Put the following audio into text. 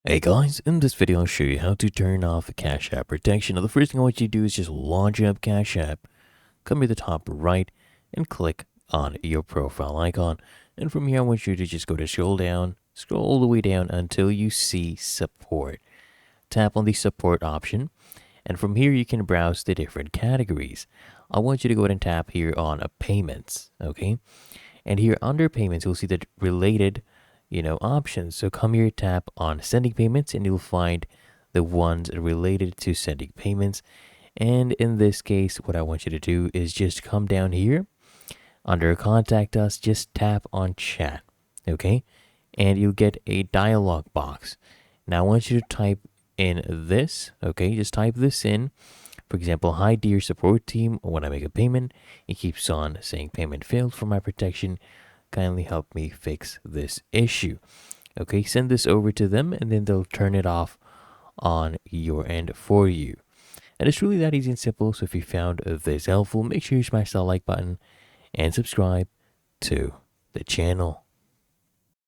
Hey guys, in this video I'll show you how to turn off Cash App protection. Now the first thing I want you to do is just launch up Cash App, come to the top right and click on your profile icon. And from here I want you to just go to scroll all the way down until you see support. Tap on the support option and from here you can browse the different categories. I want you to go ahead and tap here on payments, okay? And here under payments you'll see the related options. So come here, tap on sending payments, and you'll find the ones related to sending payments. And in this case, what I want you to do is just come down here under contact us, just tap on chat, okay? And you'll get a dialog box. Now I want you to type in this, okay? Just type this in. For example, hi dear support team, when I make a payment, it keeps on saying payment failed. For my protection, kindly help me fix this issue. Okay, send this over to them and then they'll turn it off on your end for you. And it's really that easy and simple. So if you found this helpful, make sure you smash that like button and subscribe to the channel.